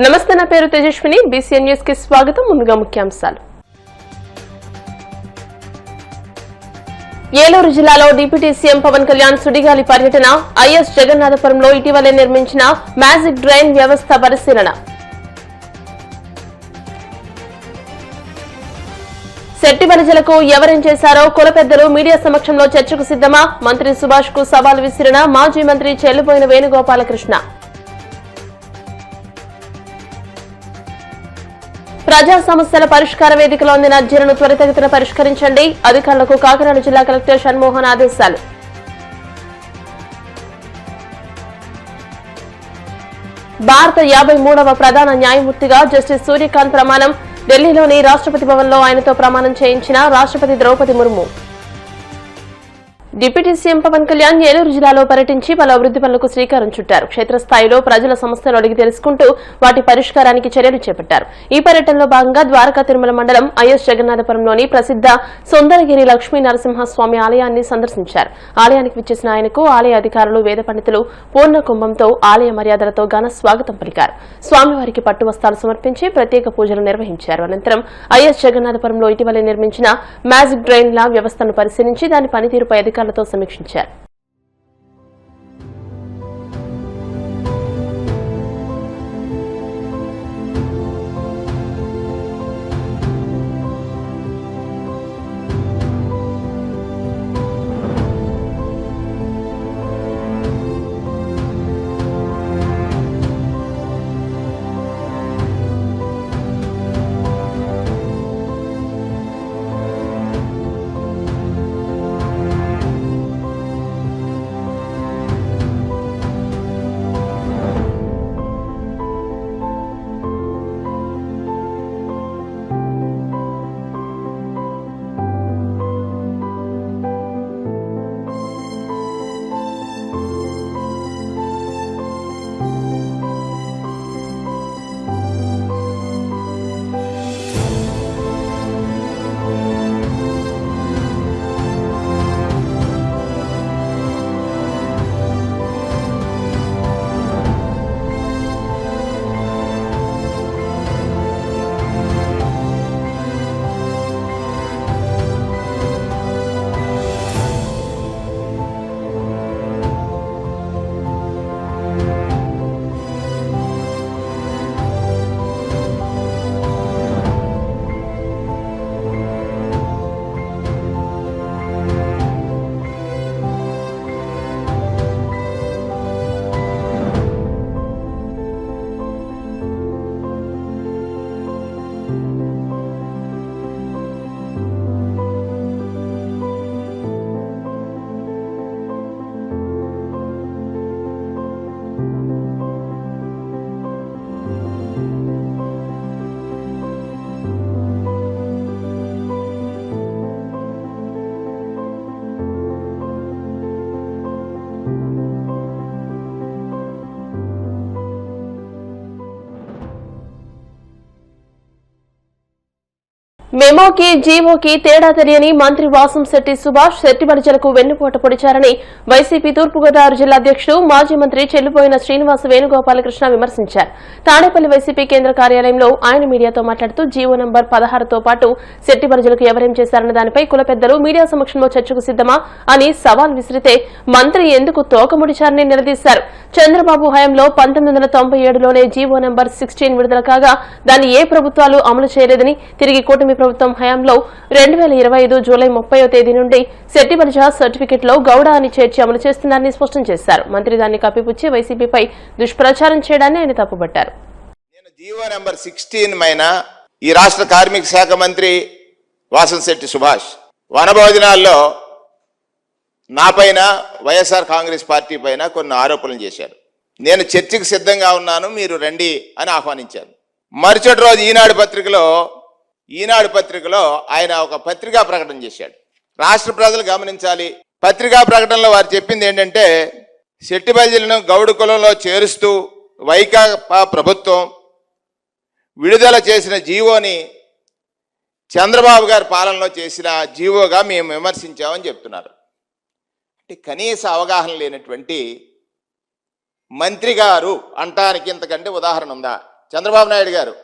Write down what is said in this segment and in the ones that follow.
నమస్తే, నా పేరు తేజస్విని. బీసీఎన్ న్యూస్ కి స్వాగతం. ముందుగా ముఖ్యాంశాలు. ఏలూరు జిల్లాలో డిప్యూటీ సీఎం పవన్ కళ్యాణ్ సుడిగాలి పర్యటన. ఐఎస్ జగన్నాథపురంలో ఇటీవలే నిర్మించిన మ్యాజిక్ డ్రైన్ వ్యవస్థ పరిశీలన. శెట్టి బలిజలకు ఎవరేం చేశారో కుల పెద్దలు మీడియా సమక్షంలో చర్చకు సిద్దమా? మంత్రి సుభాష్ కు సవాల్ విసిరిన మాజీ మంత్రి చెల్లుబోయిన వేణుగోపాలకృష్ణ. ప్రజా సమస్యల పరిష్కార వేదికలో అందిన అర్జీలను త్వరితగతిన పరిష్కరించండి. అధికారులకు కాకినాడ జిల్లా కలెక్టర్ షణ్మోహన్ ఆదేశాలు. భారత 53వ ప్రధాన న్యాయమూర్తిగా జస్టిస్ సూర్యకాంత్ ప్రమాణం. ఢిల్లీలోని రాష్ట్రపతి భవన్లో ఆయనతో ప్రమాణం చేయించిన రాష్ట్రపతి ద్రౌపది ముర్ము. డిప్యూటీ సీఎం పవన్ కళ్యాణ్ ఏలూరు జిల్లాలో పర్యటించి పలు అభివృద్ది పనులకు శ్రీకారం చుట్టారు. క్షేత్రస్థాయిలో ప్రజల సమస్యలు అడిగి తెలుసుకుంటూ వాటి పరిష్కారానికి చర్యలు చేపట్టారు. ఈ పర్యటనలో భాగంగా ద్వారకా తిరుమల మండలం ఐఎస్ జగన్నాథపురంలోని ప్రసిద్ధ సుందరగిరి లక్ష్మీ నరసింహస్వామి ఆలయాన్ని సందర్శించారు. ఆలయానికి విచ్చేసిన ఆయనకు ఆలయ అధికారులు, వేద పండితులు పూర్ణ కుంభంతో ఆలయ మర్యాదలతో ఘన స్వాగతం పలికారు. స్వామివారికి పట్టు వస్త్రాలు సమర్పించి ప్రత్యేక పూజలు నిర్వహించారు. అనంతరం ఐఎస్ జగన్నాథపురంలో ఇటీవలే నిర్మించిన మ్యాజిక్ డ్రైన్ల వ్యవస్థను పరిశీలించి దాని పనితీరుపై అధికారులతో సమీక్షించారు. మెమోకి జీవోకి తేడా తెలియని మంత్రి వాసంశెట్టి సుభాష్ శెట్టి బలిజలకు వెన్నుపోట పొడిచారని వైసీపీ తూర్పుగోదావరి జిల్లా అధ్యక్షుడు మాజీ మంత్రి చెల్లుబోయిన శ్రీనివాస వేణుగోపాలకృష్ణ విమర్శించారు. తాడేపల్లి వైసీపీ కేంద్ర కార్యాలయంలో ఆయన మీడియాతో మాట్లాడుతూ జీవో నంబర్ 16తో పాటు శెట్టి బలిజలకు ఎవరేం చేశారన్న దానిపై కుల పెద్దలు మీడియా సమక్షంలో చర్చకు సిద్దమా అని సవాల్ విసిరితే మంత్రి ఎందుకు తోకముడిచారని నిలదీశారు. చంద్రబాబు హయాంలో 1997లోనే జీవో నంబర్ 16 విడుదల కాగా దాన్ని ఏ ప్రభుత్వాలు అమలు చేయలేదని, తిరిగి కూటమి ప్రభుత్వం హయాంలో 2025 జూలై 30వ తేదీ నుండి శెట్టి బలిజ సర్టిఫికెట్ లో గౌడ అని చేర్చి అమలు చేస్తున్నారని స్పష్టం చేశారు. మంత్రి దాన్ని కప్పిపుచ్చి వైసీపీపై దుష్ప్రచారం చేయడాన్ని ఆయన తప్పుపట్టారు. నేను జీవో నెంబర్ 16 మైన ఈ రాష్ట్ర కార్మిక శాఖ మంత్రి వాసంశెట్టి సుభాష్ వనభోజనాల్లో నాపైన వైఎస్ఆర్ కాంగ్రెస్ పార్టీ పైన కొన్ని ఆరోపణలు చేశారు. నేను చర్చకు సిద్ధంగా ఉన్నాను, మీరు రండి అని ఆహ్వానించాను. మరుసటి రోజు ఈనాడు పత్రికలో ఆయన ఒక పత్రికా ప్రకటన చేశాడు. రాష్ట్ర ప్రజలు గమనించాలి. పత్రికా ప్రకటనలో వారు చెప్పింది ఏంటంటే, శెట్టి బలిజలను గౌడు కులంలో చేరుస్తూ వైకాపా ప్రభుత్వం విడుదల చేసిన జీవోని చంద్రబాబు గారి పాలనలో చేసిన జీవోగా మేము విమర్శించామని చెప్తున్నారు. అంటే కనీస అవగాహన లేనటువంటి మంత్రి గారు అంటానికి ఇంతకంటే ఉదాహరణ ఉందా? చంద్రబాబు నాయుడు గారు,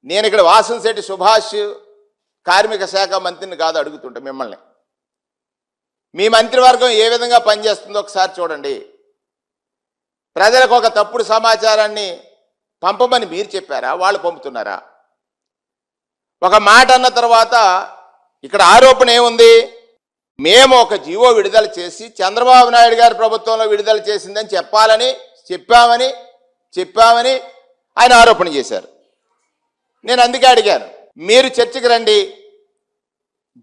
నేను ఇక్కడ వాసంశెట్టి సుభాష్ కార్మిక శాఖ మంత్రిని కాదు అడుగుతుంటా మిమ్మల్ని. మీ మంత్రివర్గం ఏ విధంగా పనిచేస్తుందో ఒకసారి చూడండి. ప్రజలకు ఒక తప్పుడు సమాచారాన్ని పంపమని మీరు చెప్పారా, వాళ్ళు పంపుతున్నారా? ఒక మాట అన్న తర్వాత ఇక్కడ ఆరోపణ ఏముంది? మేము ఒక జీవో విడుదల చేసి చంద్రబాబు నాయుడు గారి ప్రభుత్వంలో విడుదల చేసిందని చెప్పామని ఆయన ఆరోపణ చేశారు. నేను అందుకే అడిగాను, మీరు చర్చకు రండి,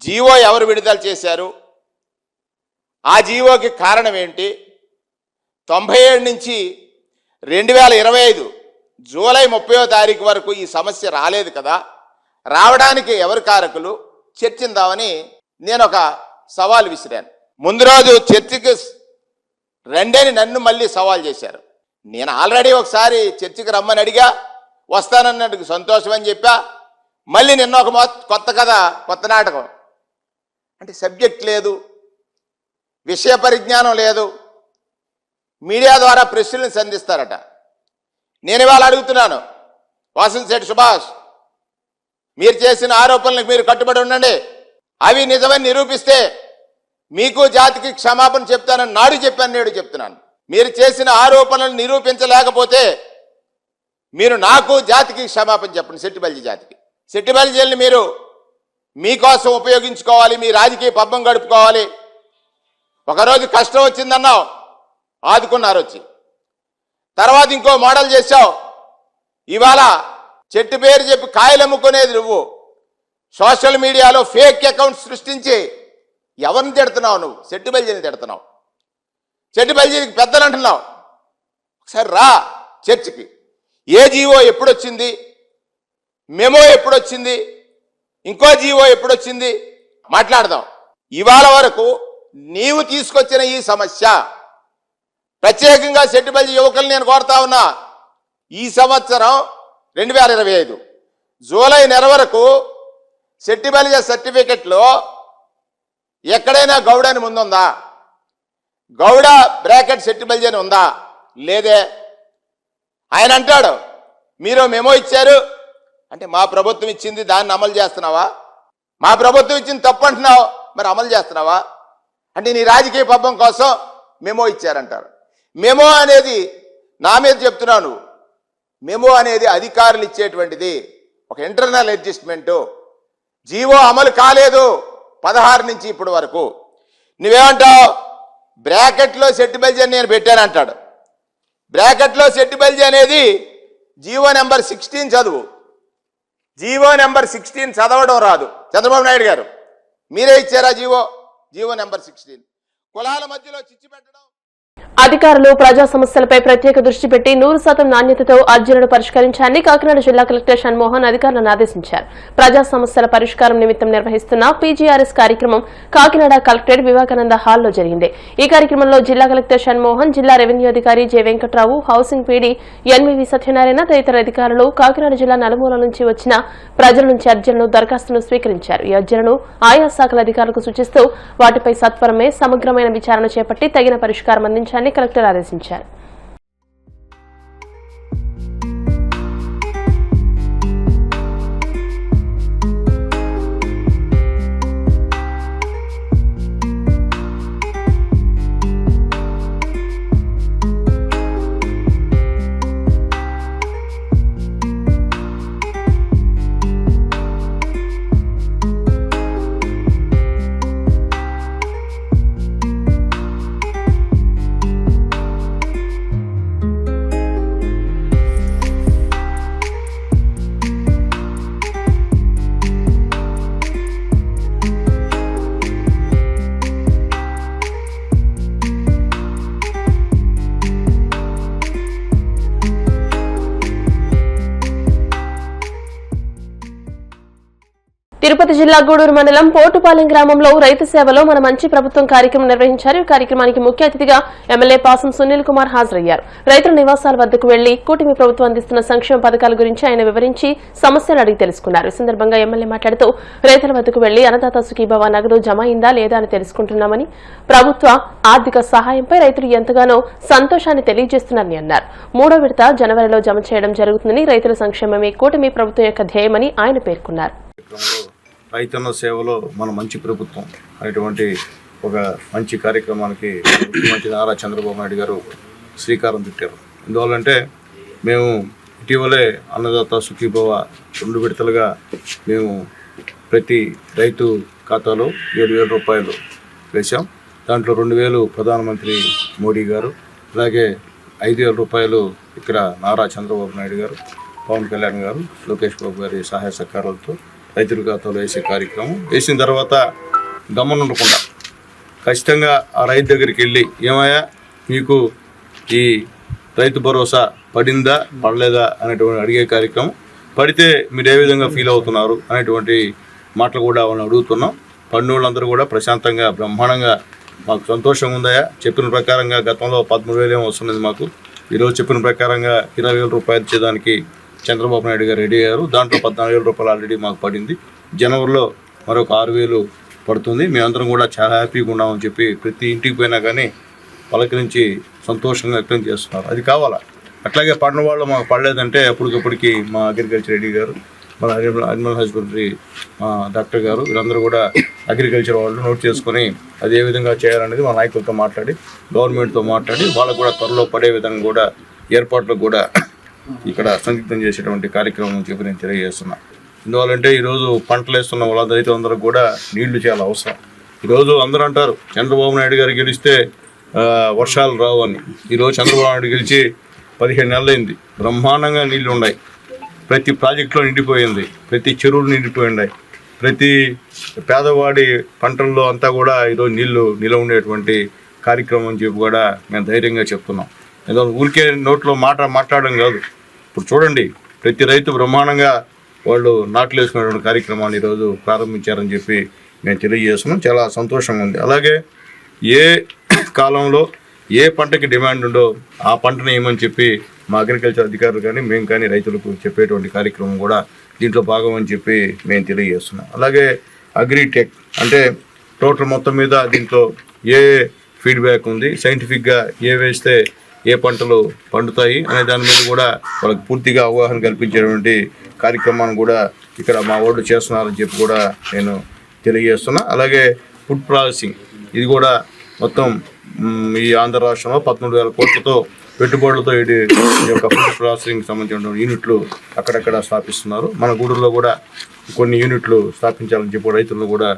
జీవో ఎవరు విడుదల చేశారు, ఆ జీవోకి కారణం ఏంటి, 97 నుంచి 2025 జూలై 30వ తారీఖు వరకు ఈ సమస్య రాలేదు కదా, రావడానికి ఎవరు కారకులు, చర్చిందామని నేను ఒక సవాల్ విసిరాను. ముందు రోజు చర్చకి రండని నన్ను మళ్ళీ సవాల్ చేశారు. నేను ఆల్రెడీ ఒకసారి చర్చకి రమ్మని అడిగా, వస్తానన్నట్టుకు సంతోషం అని చెప్పా. మళ్ళీ నిన్న ఒక కొత్త కథ, కొత్త నాటకం. అంటే సబ్జెక్ట్ లేదు, విషయ పరిజ్ఞానం లేదు, మీడియా ద్వారా ప్రశ్నలను సంధిస్తారట. నేను ఇవాళ అడుగుతున్నాను, వాసంశెట్టి సుభాష్, మీరు చేసిన ఆరోపణలకు మీరు కట్టుబడి ఉండండి. అవి నిజమని నిరూపిస్తే మీకు జాతికి క్షమాపణ చెప్తానని నాడు చెప్పాను, నేడు చెప్తున్నాను. మీరు చేసిన ఆరోపణలు నిరూపించలేకపోతే మీరు నాకు జాతికి క్షమాపణ చెప్పండి. సెట్టిబల్జీ జాతికి, సెట్టిబల్జీని మీరు మీకోసం ఉపయోగించుకోవాలి, మీ రాజకీయ పబ్బం గడుపుకోవాలి. ఒకరోజు కష్టం వచ్చిందన్నావు, ఆదుకున్నారు వచ్చి. తర్వాత ఇంకో మోడల్ చేశావు. ఇవాళ చెట్టు పేరు చెప్పి కాయలు అమ్ముకునేది నువ్వు. సోషల్ మీడియాలో ఫేక్ అకౌంట్స్ సృష్టించి ఎవరిని తిడుతున్నావు? నువ్వు సెట్టిబల్జీని తిడుతున్నావు, సెట్టిబల్జీకి పెద్దలు అంటున్నావు. ఒకసారి రా చర్చకి. ఏ జీవో ఎప్పుడొచ్చింది, మెమో ఎప్పుడొచ్చింది, ఇంకో జీవో ఎప్పుడొచ్చింది మాట్లాడదాం. ఇవాళ వరకు నీవు తీసుకొచ్చిన ఈ సమస్య, ప్రత్యేకంగా సెట్టిబల్జీ యువకులు నేను కోరుతా ఉన్నా, ఈ సంవత్సరం 2025 జూలై నెల వరకు సెట్టిబల్జీ సర్టిఫికెట్లో ఎక్కడైనా గౌడ అని ముందుందా? గౌడ బ్రాకెట్ సెట్టిబల్జీ అని ఉందా? లేదే. ఆయన అంటాడు, మీరు మెమో ఇచ్చారు అంటే మా ప్రభుత్వం ఇచ్చింది, దాన్ని అమలు చేస్తున్నావా? మా ప్రభుత్వం ఇచ్చింది తప్పు అంటున్నావు, మరి అమలు చేస్తున్నావా? అంటే నీ రాజకీయ పబ్బం కోసం మెమో ఇచ్చారంటారు. మెమో అనేది నా మీద చెప్తున్నావు నువ్వు. మెమో అనేది అధికారులు ఇచ్చేటువంటిది, ఒక ఇంటర్నల్ అడ్జస్ట్మెంటు. జీవో అమలు కాలేదు 16 నుంచి ఇప్పటి వరకు. నువ్వేమంటావు? బ్రాకెట్లో సెట్టిబల్జీ అని నేను పెట్టానంటాడు. బ్రాకెట్లో సెట్టిబల్జీ అనేది జీవో నెంబర్ 16 చదువు. జీవో నెంబర్ 16 చదవడం రాదు. చంద్రబాబు నాయుడు గారు మీరే ఇచ్చారా జీవో నెంబర్ 16? కులాల మధ్యలో చిచ్చు పెట్టడం. అధికారులు ప్రజా సమస్యలపై ప్రత్యేక దృష్టి పెట్టి 100% నాణ్యతతో అర్జీలను పరిష్కరించాలని కాకినాడ జిల్లా కలెక్టర్ షణ్మోహన్ అధికారులను ఆదేశించారు. ప్రజా సమస్యల పరిష్కారం నిమిత్తం నిర్వహిస్తున్న పీజీఆర్ఎస్ కార్యక్రమం కాకినాడ కలెక్టరేట్ వివేకానంద హాల్లో జరిగింది. ఈ కార్యక్రమంలో జిల్లా కలెక్టర్ షణ్మోహన్, జిల్లా రెవెన్యూ అధికారి J Venkatrao, housing PD NVV Satyanarayana తదితర అధికారులు కాకినాడ జిల్లా నలుమూల నుంచి వచ్చిన ప్రజల నుంచి అర్జీలను, దరఖాస్తులను స్వీకరించారు. ఈ అర్జీలను ఆయా శాఖల అధికారులకు సూచిస్తూ వాటిపై సత్వరమే సమగ్రమైన విచారణ చేపట్టి తగిన పరిష్కారం అందించాలని కలెక్టర్ ఆదేశించారు. తిరుపతి జిల్లా గూడూరు మండలం పోటుపాలెం గ్రామంలో రైతు సేవలో మన మంచి ప్రభుత్వం కార్యక్రమం నిర్వహించారు. ఈ కార్యక్రమానికి ముఖ్య అతిథిగా ఎమ్మెల్యే పాసం సునీల్ కుమార్ హాజరయ్యారు. రైతుల నివాసాల వద్దకు వెళ్లి కూటమి ప్రభుత్వం అందిస్తున్న సంక్షేమ పథకాల గురించి ఆయన వివరించి సమస్యలు అడిగి తెలుసుకున్నారు. ఈ సందర్భంగా ఎమ్మెల్యే మాట్లాడుతూ రైతుల వద్దకు వెళ్లి అన్నదాత సుఖీభవ నగదు జమ అయిందా లేదా అని తెలుసుకుంటున్నామని, ప్రభుత్వ ఆర్థిక సహాయంపై రైతులు ఎంతగానో సంతోషాన్ని తెలియజేస్తున్నారని అన్నారు. 3వ విడత జనవరిలో జమ చేయడం జరుగుతుందని, రైతుల సంక్షేమమే కూటమి ప్రభుత్వం యొక్క ధ్యేయమని ఆయన పేర్కొన్నారు. రైతన్న సేవలో మన మంచి ప్రభుత్వం అనేటువంటి ఒక మంచి కార్యక్రమానికి ముఖ్యమంత్రి నారా చంద్రబాబు నాయుడు గారు శ్రీకారం చుట్టారు. ఎందువల్లంటే మేము ఇటీవలే అన్నదాత సుఖీభవ 2 విడతలుగా మేము ప్రతి రైతు ఖాతాలో 7,000 రూపాయలు వేశాం. దాంట్లో 2,000 ప్రధానమంత్రి మోడీ గారు, అలాగే 5,000 రూపాయలు ఇక్కడ నారా చంద్రబాబు నాయుడు గారు, పవన్ కళ్యాణ్ గారు, లోకేష్ బాబు గారి సహాయ సహకారాలతో రైతుల ఖాతాలో వేసే కార్యక్రమం. వేసిన తర్వాత గమనుండకుండా ఖచ్చితంగా ఆ రైతు దగ్గరికి వెళ్ళి, ఏమయ్యా మీకు ఈ రైతు భరోసా పడిందా పడలేదా అనేటువంటి అడిగే కార్యక్రమం. పడితే మీరు ఏ విధంగా ఫీల్ అవుతున్నారు అనేటువంటి మాటలు కూడా వాళ్ళని అడుగుతున్నాం. పడిన వాళ్ళందరూ కూడా ప్రశాంతంగా బ్రహ్మాండంగా మాకు సంతోషంగా ఉందయా, చెప్పిన ప్రకారంగా గతంలో 13,000 వస్తున్నది, మాకు ఈరోజు చెప్పిన ప్రకారంగా 20,000 రూపాయలు ఇచ్చేదానికి చంద్రబాబు నాయుడు గారు రెడీ అయ్యారు. దాంట్లో 14,000 రూపాయలు ఆల్రెడీ మాకు పడింది. జనవరిలో మరొక 6,000 పడుతుంది. మేమందరం కూడా చాలా హ్యాపీగా ఉన్నామని చెప్పి ప్రతి ఇంటికి పోయినా కానీ పలకరించి సంతోషంగా వ్యక్తం చేస్తున్నారు. అది కావాలా. అట్లాగే పడిన వాళ్ళు మాకు పడలేదంటే అప్పటికప్పటికి మా అగ్రికల్చర్ రెడ్డి గారు, మన అనిమల్ హస్బెండరీ మా డాక్టర్ గారు, వీళ్ళందరూ కూడా అగ్రికల్చర్ వాళ్ళు నోట్ చేసుకొని అది ఏ విధంగా చేయాలనేది మా నాయకులతో మాట్లాడి, గవర్నమెంట్తో మాట్లాడి వాళ్ళకు కూడా త్వరలో పడే విధంగా కూడా ఏర్పాట్లకు కూడా ఇక్కడ సందిగ్ధం చేసేటువంటి కార్యక్రమం చెప్పి నేను తెలియజేస్తున్నా. ఎందువల్లంటే ఈరోజు పంటలు వేస్తున్న వాళ్ళ రైతులందరికీ కూడా నీళ్లు చాలా అవసరం. ఈరోజు అందరూ అంటారు చంద్రబాబు నాయుడు గారు గెలిస్తే వర్షాలు రావు అని. ఈరోజు చంద్రబాబు నాయుడు గెలిచి 15 నెలలైంది. బ్రహ్మాండంగా నీళ్లు ఉన్నాయి. ప్రతి ప్రాజెక్టులో నిండిపోయింది, ప్రతి చెరువులు నిండిపోయి, ప్రతి పేదవాడి పంటల్లో అంతా కూడా ఈరోజు నీళ్లు నిలవ ఉండేటువంటి కార్యక్రమం అని చెప్పి కూడా మేము ధైర్యంగా చెప్తున్నాం. ఏదో ఊరికే నోట్లో మాట్లాడడం కాదు. ఇప్పుడు చూడండి, ప్రతి రైతు బ్రహ్మాండంగా వాళ్ళు నాట్లు వేసుకునేటువంటి కార్యక్రమాన్ని ఈరోజు ప్రారంభించారని చెప్పి మేము తెలియజేస్తున్నాం. చాలా సంతోషంగా ఉంది. అలాగే ఏ కాలంలో ఏ పంటకి డిమాండ్ ఉందో ఆ పంటను ఏమని చెప్పి మా అగ్రికల్చర్ అధికారులు కానీ మేము కానీ రైతులకు చెప్పేటువంటి కార్యక్రమం కూడా దీంట్లో భాగం అని చెప్పి మేము తెలియజేస్తున్నాం. అలాగే అగ్రిటెక్ అంటే టోటల్ మొత్తం మీద దీంట్లో ఏ ఫీడ్బ్యాక్ ఉంది, సైంటిఫిక్గా ఏ వేస్తే ఏ పంటలు పండుతాయి అనే దాని మీద కూడా వాళ్ళకి పూర్తిగా అవగాహన కల్పించేటువంటి కార్యక్రమాన్ని కూడా ఇక్కడ మా వాళ్ళు చేస్తున్నారని చెప్పి కూడా నేను తెలియజేస్తున్నా. అలాగే ఫుడ్ ప్రాసెసింగ్ ఇది కూడా మొత్తం ఈ ఆంధ్ర రాష్ట్రంలో 13,000 కోట్లతో పెట్టుబడులతో ఈ యొక్క ఫుడ్ ప్రాసెసింగ్ సంబంధించిన యూనిట్లు అక్కడక్కడ స్థాపిస్తున్నారు. మన గూడూరులో కూడా కొన్ని యూనిట్లు స్థాపించాలని చెప్పి రైతులను కూడా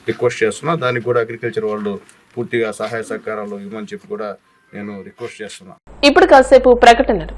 రిక్వెస్ట్ చేస్తున్నా. దానికి కూడా అగ్రికల్చర్ వాళ్ళు పూర్తిగా సహాయ సహకారాలు ఇవ్వమని చెప్పి కూడా నేను రిక్వెస్ట్ చేస్తున్నా. ఇప్పుడు కాసేపు ప్రకటనలు.